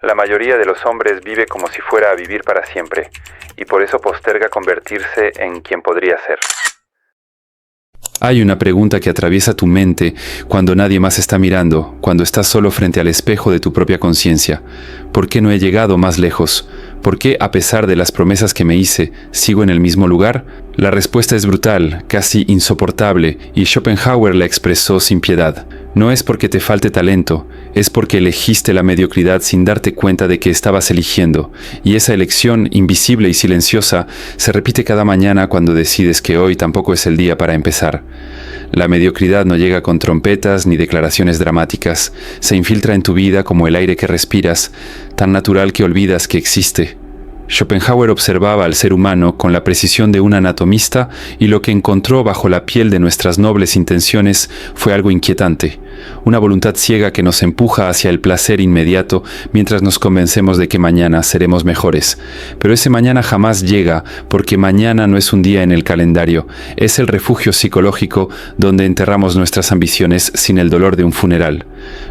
La mayoría de los hombres vive como si fuera a vivir para siempre, y por eso posterga convertirse en quien podría ser. Hay una pregunta que atraviesa tu mente cuando nadie más está mirando, cuando estás solo frente al espejo de tu propia conciencia. ¿Por qué no he llegado más lejos? ¿Por qué, a pesar de las promesas que me hice, sigo en el mismo lugar? La respuesta es brutal, casi insoportable, y Schopenhauer la expresó sin piedad. No es porque te falte talento, es porque elegiste la mediocridad sin darte cuenta de que estabas eligiendo, y esa elección, invisible y silenciosa, se repite cada mañana cuando decides que hoy tampoco es el día para empezar. La mediocridad no llega con trompetas ni declaraciones dramáticas, se infiltra en tu vida como el aire que respiras, tan natural que olvidas que existe. Schopenhauer observaba al ser humano con la precisión de un anatomista y lo que encontró bajo la piel de nuestras nobles intenciones fue algo inquietante, una voluntad ciega que nos empuja hacia el placer inmediato mientras nos convencemos de que mañana seremos mejores. Pero ese mañana jamás llega porque mañana no es un día en el calendario, es el refugio psicológico donde enterramos nuestras ambiciones sin el dolor de un funeral.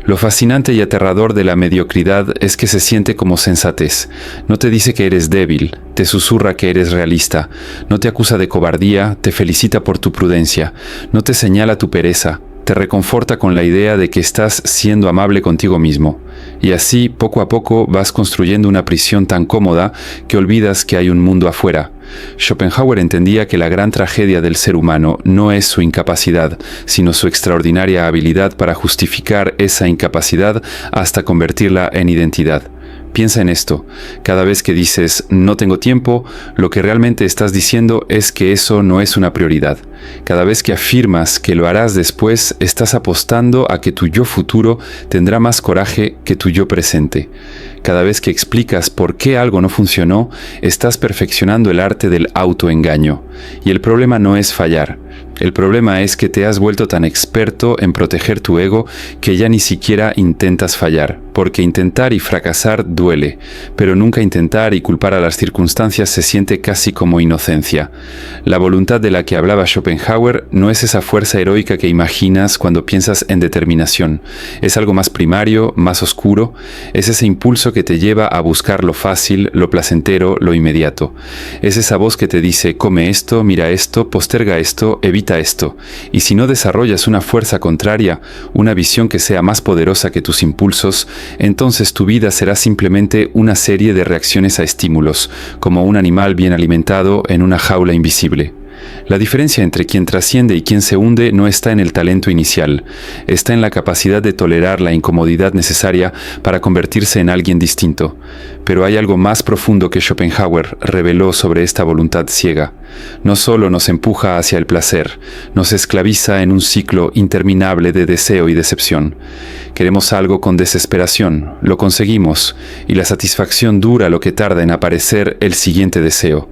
Lo fascinante y aterrador de la mediocridad es que se siente como sensatez. No te dice que eres débil, te susurra que eres realista, no te acusa de cobardía, te felicita por tu prudencia, no te señala tu pereza, te reconforta con la idea de que estás siendo amable contigo mismo. Y así, poco a poco, vas construyendo una prisión tan cómoda que olvidas que hay un mundo afuera. Schopenhauer entendía que la gran tragedia del ser humano no es su incapacidad, sino su extraordinaria habilidad para justificar esa incapacidad hasta convertirla en identidad. Piensa en esto. Cada vez que dices no tengo tiempo, lo que realmente estás diciendo es que eso no es una prioridad. Cada vez que afirmas que lo harás después, estás apostando a que tu yo futuro tendrá más coraje que tu yo presente. Cada vez que explicas por qué algo no funcionó, estás perfeccionando el arte del autoengaño. Y el problema no es fallar. El problema es que te has vuelto tan experto en proteger tu ego que ya ni siquiera intentas fallar, porque intentar y fracasar duele, pero nunca intentar y culpar a las circunstancias se siente casi como inocencia. La voluntad de la que hablaba Schopenhauer no es esa fuerza heroica que imaginas cuando piensas en determinación. Es algo más primario, más oscuro, es ese impulso que te lleva a buscar lo fácil, lo placentero, lo inmediato. Es esa voz que te dice, come esto, mira esto, posterga esto, evita esto, y si no desarrollas una fuerza contraria, una visión que sea más poderosa que tus impulsos, entonces tu vida será simplemente una serie de reacciones a estímulos, como un animal bien alimentado en una jaula invisible. La diferencia entre quien trasciende y quien se hunde no está en el talento inicial, está en la capacidad de tolerar la incomodidad necesaria para convertirse en alguien distinto. Pero hay algo más profundo que Schopenhauer reveló sobre esta voluntad ciega. No solo nos empuja hacia el placer, nos esclaviza en un ciclo interminable de deseo y decepción. Queremos algo con desesperación, lo conseguimos, y la satisfacción dura lo que tarda en aparecer el siguiente deseo.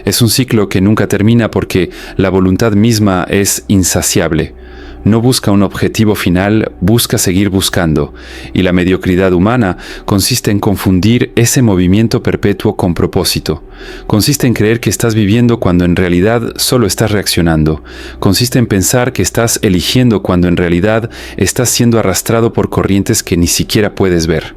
Es un ciclo que nunca termina porque la voluntad misma es insaciable. No busca un objetivo final, busca seguir buscando, y la mediocridad humana consiste en confundir ese movimiento perpetuo con propósito. Consiste en creer que estás viviendo cuando en realidad solo estás reaccionando. Consiste en pensar que estás eligiendo cuando en realidad estás siendo arrastrado por corrientes que ni siquiera puedes ver.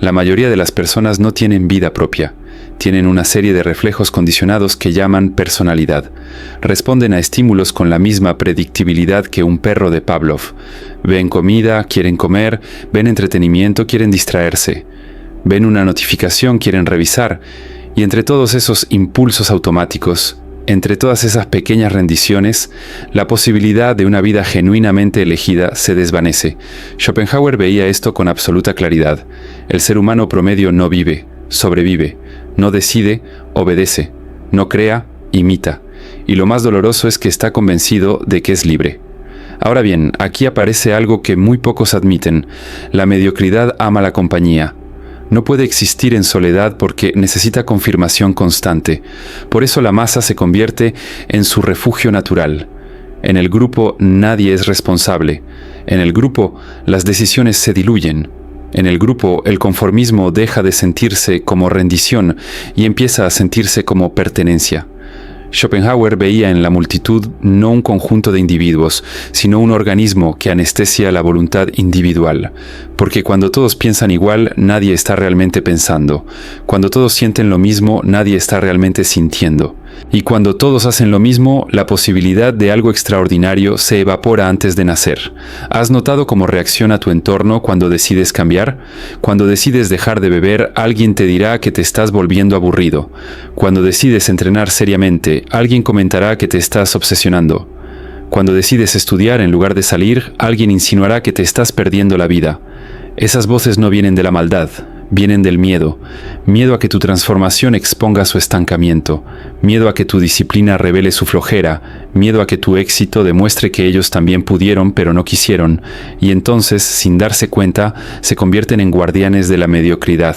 La mayoría de las personas no tienen vida propia. Tienen una serie de reflejos condicionados que llaman personalidad. Responden a estímulos con la misma predictibilidad que un perro de Pavlov. Ven comida, quieren comer, ven entretenimiento, quieren distraerse. Ven una notificación, quieren revisar. Y entre todos esos impulsos automáticos, entre todas esas pequeñas rendiciones, la posibilidad de una vida genuinamente elegida se desvanece. Schopenhauer veía esto con absoluta claridad. El ser humano promedio no vive, sobrevive. No decide, obedece. No crea, imita. Y lo más doloroso es que está convencido de que es libre. Ahora bien, aquí aparece algo que muy pocos admiten. La mediocridad ama la compañía. No puede existir en soledad porque necesita confirmación constante. Por eso la masa se convierte en su refugio natural. En el grupo nadie es responsable. En el grupo las decisiones se diluyen. En el grupo, el conformismo deja de sentirse como rendición y empieza a sentirse como pertenencia. Schopenhauer veía en la multitud no un conjunto de individuos, sino un organismo que anestesia la voluntad individual. Porque cuando todos piensan igual, nadie está realmente pensando. Cuando todos sienten lo mismo, nadie está realmente sintiendo. Y cuando todos hacen lo mismo, la posibilidad de algo extraordinario se evapora antes de nacer. ¿Has notado cómo reacciona tu entorno cuando decides cambiar? Cuando decides dejar de beber, alguien te dirá que te estás volviendo aburrido. Cuando decides entrenar seriamente, alguien comentará que te estás obsesionando. Cuando decides estudiar en lugar de salir, alguien insinuará que te estás perdiendo la vida. Esas voces no vienen de la maldad. Vienen del miedo. Miedo a que tu transformación exponga su estancamiento. Miedo a que tu disciplina revele su flojera. Miedo a que tu éxito demuestre que ellos también pudieron pero no quisieron. Y entonces, sin darse cuenta, se convierten en guardianes de la mediocridad.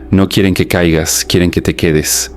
No quieren que caigas, quieren que te quedes.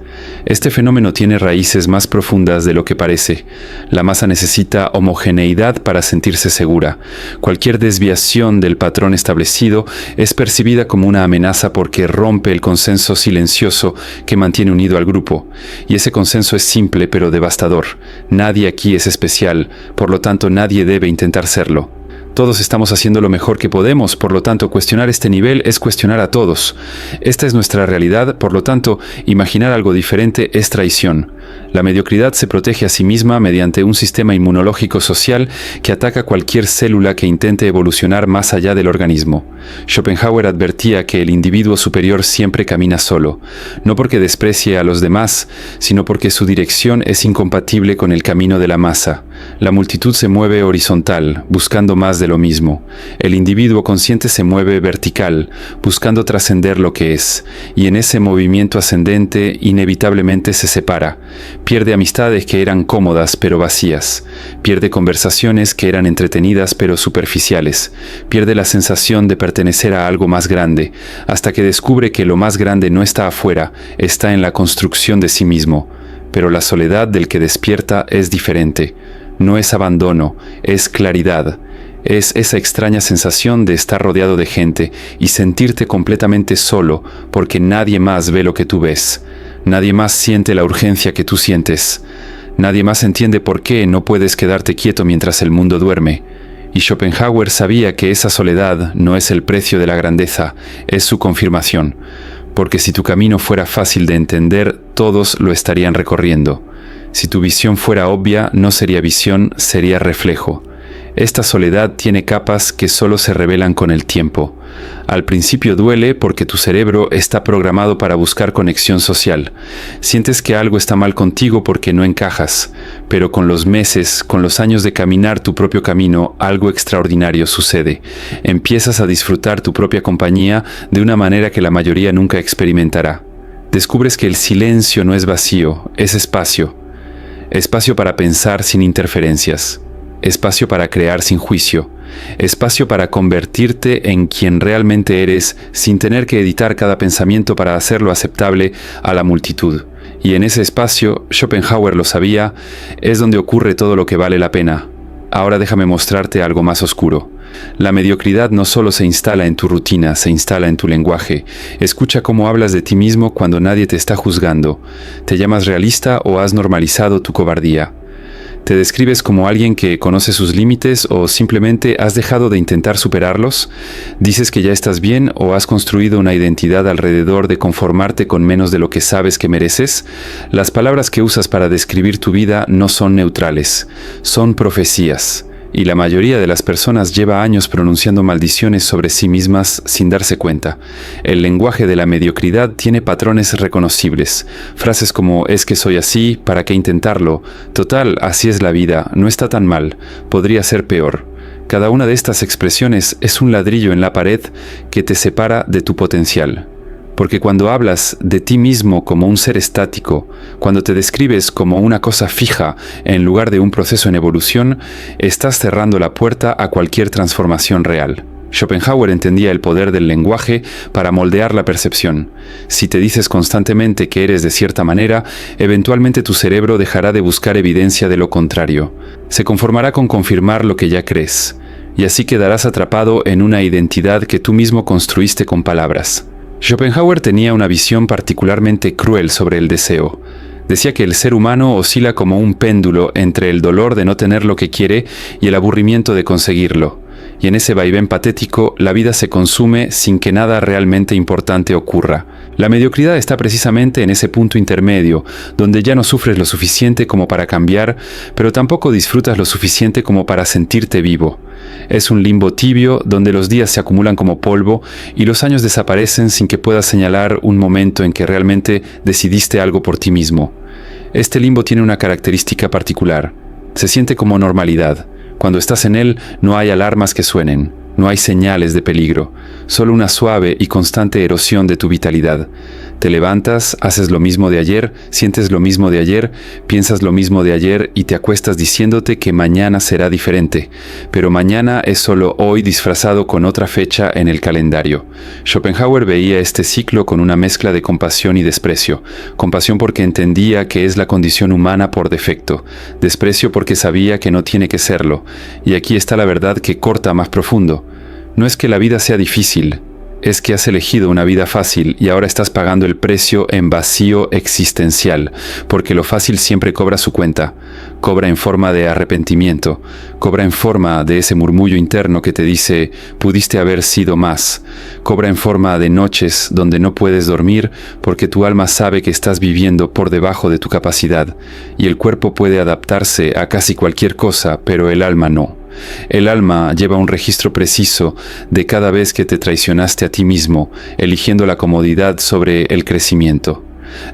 Este fenómeno tiene raíces más profundas de lo que parece. La masa necesita homogeneidad para sentirse segura. Cualquier desviación del patrón establecido es percibida como una amenaza porque rompe el consenso silencioso que mantiene unido al grupo. Y ese consenso es simple pero devastador. Nadie aquí es especial, por lo tanto nadie debe intentar serlo. Todos estamos haciendo lo mejor que podemos, por lo tanto, cuestionar este nivel es cuestionar a todos. Esta es nuestra realidad, por lo tanto, imaginar algo diferente es traición. La mediocridad se protege a sí misma mediante un sistema inmunológico social que ataca cualquier célula que intente evolucionar más allá del organismo. Schopenhauer advertía que el individuo superior siempre camina solo, no porque desprecie a los demás, sino porque su dirección es incompatible con el camino de la masa. La multitud se mueve horizontal, buscando más de lo mismo. El individuo consciente se mueve vertical, buscando trascender lo que es, y en ese movimiento ascendente inevitablemente se separa. Pierde amistades que eran cómodas pero vacías. Pierde conversaciones que eran entretenidas pero superficiales. Pierde la sensación de pertenecer a algo más grande, hasta que descubre que lo más grande no está afuera, está en la construcción de sí mismo. Pero la soledad del que despierta es diferente. No es abandono, es claridad. Es esa extraña sensación de estar rodeado de gente y sentirte completamente solo porque nadie más ve lo que tú ves. Nadie más siente la urgencia que tú sientes. Nadie más entiende por qué no puedes quedarte quieto mientras el mundo duerme. Y Schopenhauer sabía que esa soledad no es el precio de la grandeza, es su confirmación. Porque si tu camino fuera fácil de entender, todos lo estarían recorriendo. Si tu visión fuera obvia, no sería visión, sería reflejo. Esta soledad tiene capas que solo se revelan con el tiempo. Al principio duele porque tu cerebro está programado para buscar conexión social. Sientes que algo está mal contigo porque no encajas, pero con los meses, con los años de caminar tu propio camino, algo extraordinario sucede. Empiezas a disfrutar tu propia compañía de una manera que la mayoría nunca experimentará. Descubres que el silencio no es vacío, es espacio. Espacio para pensar sin interferencias. Espacio para crear sin juicio, espacio para convertirte en quien realmente eres sin tener que editar cada pensamiento para hacerlo aceptable a la multitud. Y en ese espacio, Schopenhauer lo sabía, es donde ocurre todo lo que vale la pena. Ahora déjame mostrarte algo más oscuro. La mediocridad no solo se instala en tu rutina, se instala en tu lenguaje. Escucha cómo hablas de ti mismo cuando nadie te está juzgando. ¿Te llamas realista o has normalizado tu cobardía? ¿Te describes como alguien que conoce sus límites o simplemente has dejado de intentar superarlos? ¿Dices que ya estás bien o has construido una identidad alrededor de conformarte con menos de lo que sabes que mereces? Las palabras que usas para describir tu vida no son neutrales, son profecías. Y la mayoría de las personas lleva años pronunciando maldiciones sobre sí mismas sin darse cuenta. El lenguaje de la mediocridad tiene patrones reconocibles. Frases como «es que soy así, ¿para qué intentarlo? Total, así es la vida, no está tan mal, podría ser peor». Cada una de estas expresiones es un ladrillo en la pared que te separa de tu potencial. Porque cuando hablas de ti mismo como un ser estático, cuando te describes como una cosa fija en lugar de un proceso en evolución, estás cerrando la puerta a cualquier transformación real. Schopenhauer entendía el poder del lenguaje para moldear la percepción. Si te dices constantemente que eres de cierta manera, eventualmente tu cerebro dejará de buscar evidencia de lo contrario. Se conformará con confirmar lo que ya crees, y así quedarás atrapado en una identidad que tú mismo construiste con palabras. Schopenhauer tenía una visión particularmente cruel sobre el deseo. Decía que el ser humano oscila como un péndulo entre el dolor de no tener lo que quiere y el aburrimiento de conseguirlo. Y en ese vaivén patético, la vida se consume sin que nada realmente importante ocurra. La mediocridad está precisamente en ese punto intermedio, donde ya no sufres lo suficiente como para cambiar, pero tampoco disfrutas lo suficiente como para sentirte vivo. Es un limbo tibio donde los días se acumulan como polvo y los años desaparecen sin que puedas señalar un momento en que realmente decidiste algo por ti mismo. Este limbo tiene una característica particular. Se siente como normalidad. Cuando estás en él, no hay alarmas que suenen, no hay señales de peligro, solo una suave y constante erosión de tu vitalidad. Te levantas, haces lo mismo de ayer, sientes lo mismo de ayer, piensas lo mismo de ayer y te acuestas diciéndote que mañana será diferente, pero mañana es solo hoy disfrazado con otra fecha en el calendario. Schopenhauer veía este ciclo con una mezcla de compasión y desprecio. Compasión porque entendía que es la condición humana por defecto, desprecio porque sabía que no tiene que serlo, y aquí está la verdad que corta más profundo. No es que la vida sea difícil, es que has elegido una vida fácil y ahora estás pagando el precio en vacío existencial, porque lo fácil siempre cobra su cuenta, cobra en forma de arrepentimiento, cobra en forma de ese murmullo interno que te dice, pudiste haber sido más, cobra en forma de noches donde no puedes dormir porque tu alma sabe que estás viviendo por debajo de tu capacidad, y el cuerpo puede adaptarse a casi cualquier cosa, pero el alma no. El alma lleva un registro preciso de cada vez que te traicionaste a ti mismo, eligiendo la comodidad sobre el crecimiento.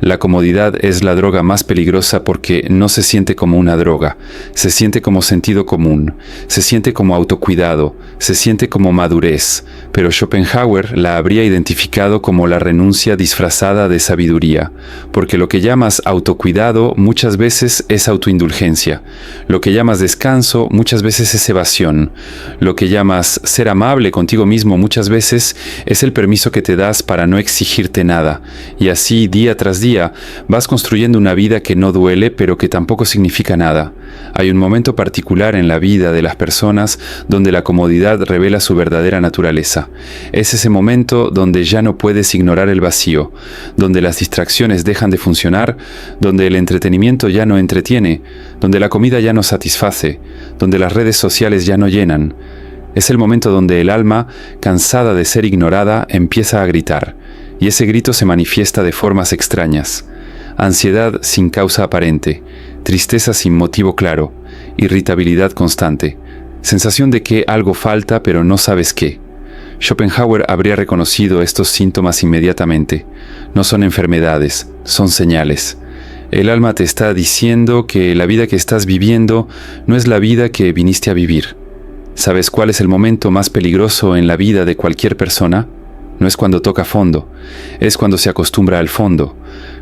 La comodidad es la droga más peligrosa porque no se siente como una droga, se siente como sentido común, se siente como autocuidado, se siente como madurez, pero Schopenhauer la habría identificado como la renuncia disfrazada de sabiduría, porque lo que llamas autocuidado muchas veces es autoindulgencia, lo que llamas descanso muchas veces es evasión, lo que llamas ser amable contigo mismo muchas veces es el permiso que te das para no exigirte nada, y así día tras día vas construyendo una vida que no duele pero que tampoco significa nada. Hay un momento particular en la vida de las personas donde la comodidad revela su verdadera naturaleza. Es ese momento donde ya no puedes ignorar el vacío, donde las distracciones dejan de funcionar, donde el entretenimiento ya no entretiene, donde la comida ya no satisface, donde las redes sociales ya no llenan. Es el momento donde el alma, cansada de ser ignorada, empieza a gritar. Y ese grito se manifiesta de formas extrañas. Ansiedad sin causa aparente, tristeza sin motivo claro, irritabilidad constante, sensación de que algo falta pero no sabes qué. Schopenhauer habría reconocido estos síntomas inmediatamente. No son enfermedades, son señales. El alma te está diciendo que la vida que estás viviendo no es la vida que viniste a vivir. ¿Sabes cuál es el momento más peligroso en la vida de cualquier persona? No es cuando toca fondo, es cuando se acostumbra al fondo,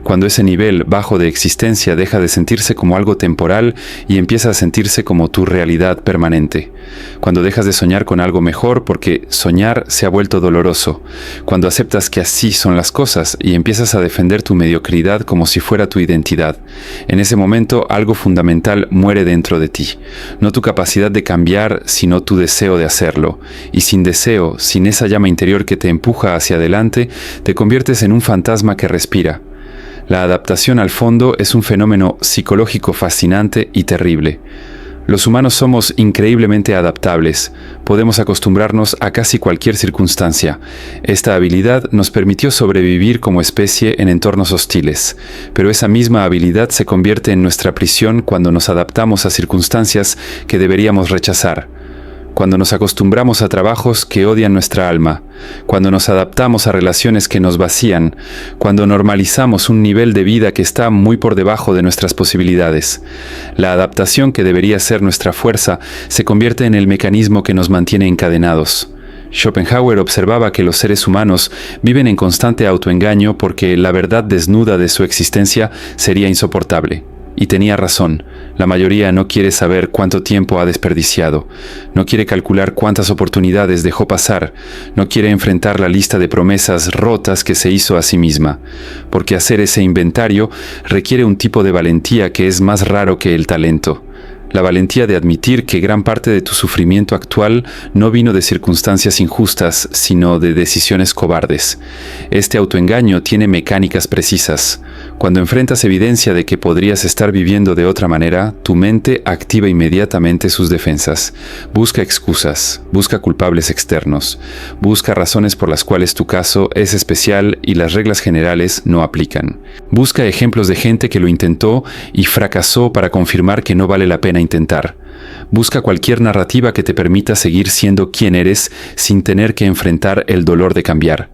cuando ese nivel bajo de existencia deja de sentirse como algo temporal y empieza a sentirse como tu realidad permanente, cuando dejas de soñar con algo mejor porque soñar se ha vuelto doloroso, cuando aceptas que así son las cosas y empiezas a defender tu mediocridad como si fuera tu identidad. En ese momento algo fundamental muere dentro de ti, no tu capacidad de cambiar, sino tu deseo de hacerlo, y sin deseo, sin esa llama interior que te empuja hacia adelante, te conviertes en un fantasma que respira. La adaptación al fondo es un fenómeno psicológico fascinante y terrible. Los humanos somos increíblemente adaptables, podemos acostumbrarnos a casi cualquier circunstancia. Esta habilidad nos permitió sobrevivir como especie en entornos hostiles, pero esa misma habilidad se convierte en nuestra prisión cuando nos adaptamos a circunstancias que deberíamos rechazar. Cuando nos acostumbramos a trabajos que odian nuestra alma, cuando nos adaptamos a relaciones que nos vacían, cuando normalizamos un nivel de vida que está muy por debajo de nuestras posibilidades. La adaptación que debería ser nuestra fuerza se convierte en el mecanismo que nos mantiene encadenados. Schopenhauer observaba que los seres humanos viven en constante autoengaño porque la verdad desnuda de su existencia sería insoportable. Y tenía razón, la mayoría no quiere saber cuánto tiempo ha desperdiciado, no quiere calcular cuántas oportunidades dejó pasar, no quiere enfrentar la lista de promesas rotas que se hizo a sí misma, porque hacer ese inventario requiere un tipo de valentía que es más raro que el talento. La valentía de admitir que gran parte de tu sufrimiento actual no vino de circunstancias injustas, sino de decisiones cobardes. Este autoengaño tiene mecánicas precisas. Cuando enfrentas evidencia de que podrías estar viviendo de otra manera, tu mente activa inmediatamente sus defensas. Busca excusas, busca culpables externos, busca razones por las cuales tu caso es especial y las reglas generales no aplican. Busca ejemplos de gente que lo intentó y fracasó para confirmar que no vale la pena intentar. Busca cualquier narrativa que te permita seguir siendo quien eres sin tener que enfrentar el dolor de cambiar.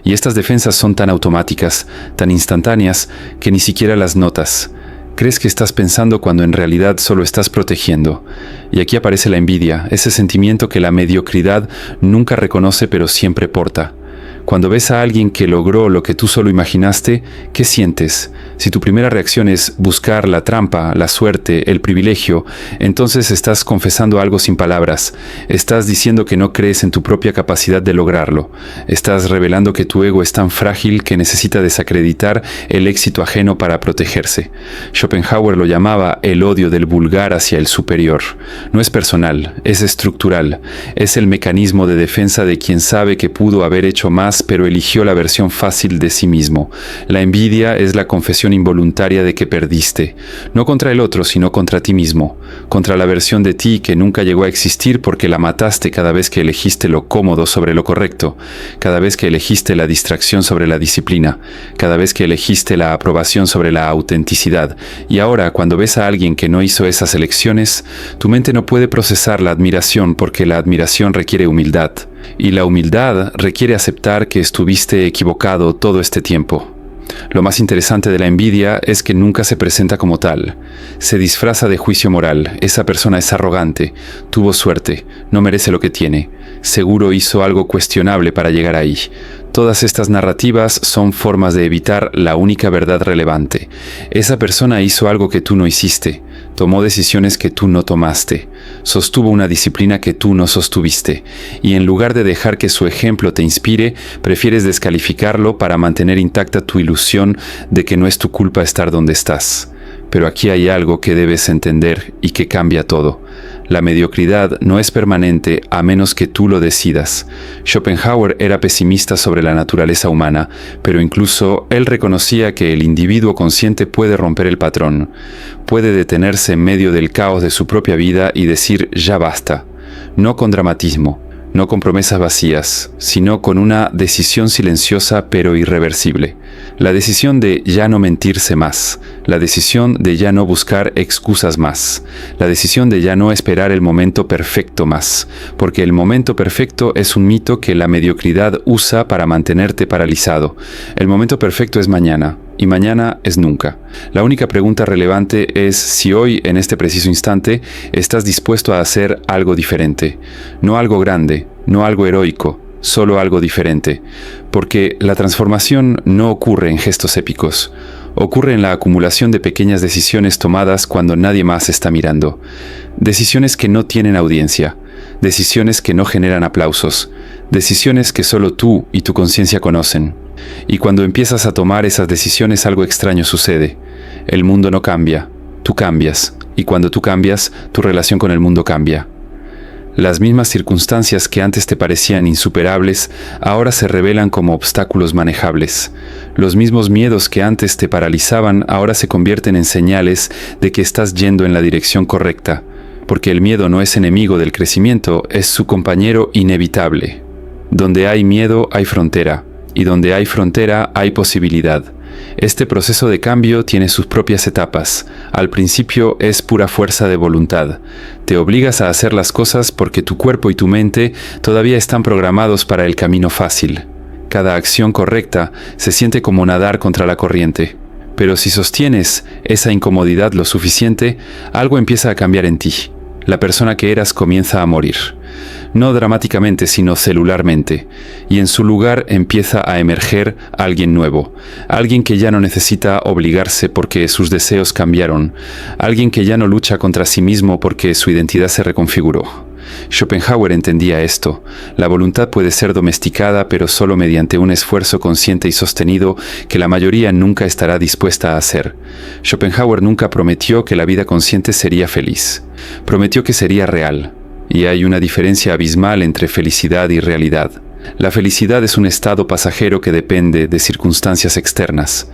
Y estas defensas son tan automáticas, tan instantáneas, que ni siquiera las notas. Crees que estás pensando cuando en realidad solo estás protegiendo. Y aquí aparece la envidia, ese sentimiento que la mediocridad nunca reconoce pero siempre porta. Cuando ves a alguien que logró lo que tú solo imaginaste, ¿qué sientes? Si tu primera reacción es buscar la trampa, la suerte, el privilegio, entonces estás confesando algo sin palabras. Estás diciendo que no crees en tu propia capacidad de lograrlo. Estás revelando que tu ego es tan frágil que necesita desacreditar el éxito ajeno para protegerse. Schopenhauer lo llamaba el odio del vulgar hacia el superior. No es personal, es estructural. Es el mecanismo de defensa de quien sabe que pudo haber hecho más, pero eligió la versión fácil de sí mismo. La envidia es la confesión involuntaria de que perdiste, no contra el otro, sino contra ti mismo, contra la versión de ti que nunca llegó a existir porque la mataste cada vez que elegiste lo cómodo sobre lo correcto, cada vez que elegiste la distracción sobre la disciplina, cada vez que elegiste la aprobación sobre la autenticidad. Y ahora, cuando ves a alguien que no hizo esas elecciones, tu mente no puede procesar la admiración porque la admiración requiere humildad. Y la humildad requiere aceptar que estuviste equivocado todo este tiempo. Lo más interesante de la envidia es que nunca se presenta como tal. Se disfraza de juicio moral. Esa persona es arrogante, tuvo suerte, no merece lo que tiene. Seguro hizo algo cuestionable para llegar ahí. Todas estas narrativas son formas de evitar la única verdad relevante. Esa persona hizo algo que tú no hiciste, tomó decisiones que tú no tomaste, sostuvo una disciplina que tú no sostuviste, y en lugar de dejar que su ejemplo te inspire, prefieres descalificarlo para mantener intacta tu ilusión de que no es tu culpa estar donde estás. Pero aquí hay algo que debes entender y que cambia todo. La mediocridad no es permanente a menos que tú lo decidas. Schopenhauer era pesimista sobre la naturaleza humana, pero incluso él reconocía que el individuo consciente puede romper el patrón, puede detenerse en medio del caos de su propia vida y decir ya basta, no con dramatismo, no con promesas vacías, sino con una decisión silenciosa pero irreversible. La decisión de ya no mentirse más, la decisión de ya no buscar excusas más, la decisión de ya no esperar el momento perfecto más, porque el momento perfecto es un mito que la mediocridad usa para mantenerte paralizado. El momento perfecto es mañana, y mañana es nunca. La única pregunta relevante es si hoy, en este preciso instante, estás dispuesto a hacer algo diferente. No algo grande, no algo heroico, solo algo diferente. Porque la transformación no ocurre en gestos épicos. Ocurre en la acumulación de pequeñas decisiones tomadas cuando nadie más está mirando. Decisiones que no tienen audiencia. Decisiones que no generan aplausos. Decisiones que solo tú y tu conciencia conocen. Y cuando empiezas a tomar esas decisiones algo extraño sucede. El mundo no cambia, tú cambias, y cuando tú cambias, tu relación con el mundo cambia. Las mismas circunstancias que antes te parecían insuperables, ahora se revelan como obstáculos manejables. Los mismos miedos que antes te paralizaban, ahora se convierten en señales de que estás yendo en la dirección correcta, porque el miedo no es enemigo del crecimiento, es su compañero inevitable. Donde hay miedo hay frontera. Y donde hay frontera hay posibilidad. Este proceso de cambio tiene sus propias etapas. Al principio es pura fuerza de voluntad. Te obligas a hacer las cosas porque tu cuerpo y tu mente todavía están programados para el camino fácil. Cada acción correcta se siente como nadar contra la corriente. Pero si sostienes esa incomodidad lo suficiente, algo empieza a cambiar en ti. La persona que eras comienza a morir. No dramáticamente, sino celularmente, y en su lugar empieza a emerger alguien nuevo, alguien que ya no necesita obligarse porque sus deseos cambiaron, alguien que ya no lucha contra sí mismo porque su identidad se reconfiguró. Schopenhauer entendía esto. La voluntad puede ser domesticada, pero solo mediante un esfuerzo consciente y sostenido que la mayoría nunca estará dispuesta a hacer. Schopenhauer nunca prometió que la vida consciente sería feliz. Prometió que sería real. Y hay una diferencia abismal entre felicidad y realidad. La felicidad es un estado pasajero que depende de circunstancias externas.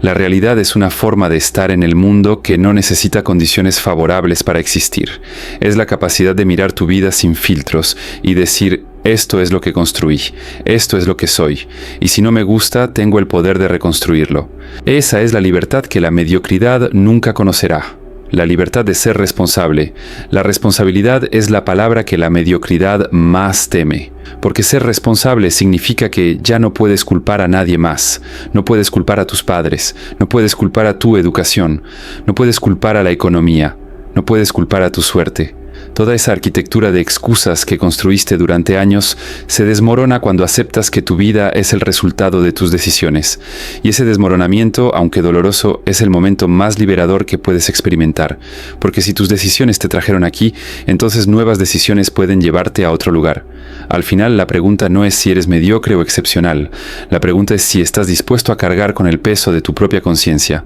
La realidad es una forma de estar en el mundo que no necesita condiciones favorables para existir. Es la capacidad de mirar tu vida sin filtros y decir: esto es lo que construí, esto es lo que soy, y si no me gusta, tengo el poder de reconstruirlo. Esa es la libertad que la mediocridad nunca conocerá. La libertad de ser responsable. La responsabilidad es la palabra que la mediocridad más teme. Porque ser responsable significa que ya no puedes culpar a nadie más. No puedes culpar a tus padres. No puedes culpar a tu educación. No puedes culpar a la economía. No puedes culpar a tu suerte. Toda esa arquitectura de excusas que construiste durante años se desmorona cuando aceptas que tu vida es el resultado de tus decisiones. Y ese desmoronamiento, aunque doloroso, es el momento más liberador que puedes experimentar. Porque si tus decisiones te trajeron aquí, entonces nuevas decisiones pueden llevarte a otro lugar. Al final, la pregunta no es si eres mediocre o excepcional. La pregunta es si estás dispuesto a cargar con el peso de tu propia conciencia.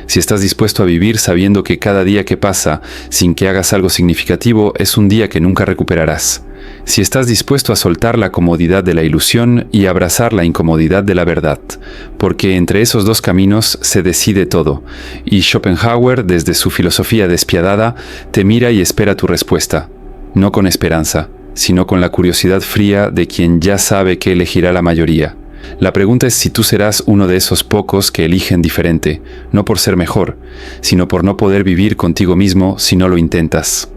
Si estás dispuesto a vivir sabiendo que cada día que pasa, sin que hagas algo significativo, es un día que nunca recuperarás. Si estás dispuesto a soltar la comodidad de la ilusión y abrazar la incomodidad de la verdad, porque entre esos dos caminos se decide todo, y Schopenhauer, desde su filosofía despiadada, te mira y espera tu respuesta, no con esperanza, sino con la curiosidad fría de quien ya sabe que elegirá la mayoría. La pregunta es si tú serás uno de esos pocos que eligen diferente, no por ser mejor, sino por no poder vivir contigo mismo si no lo intentas.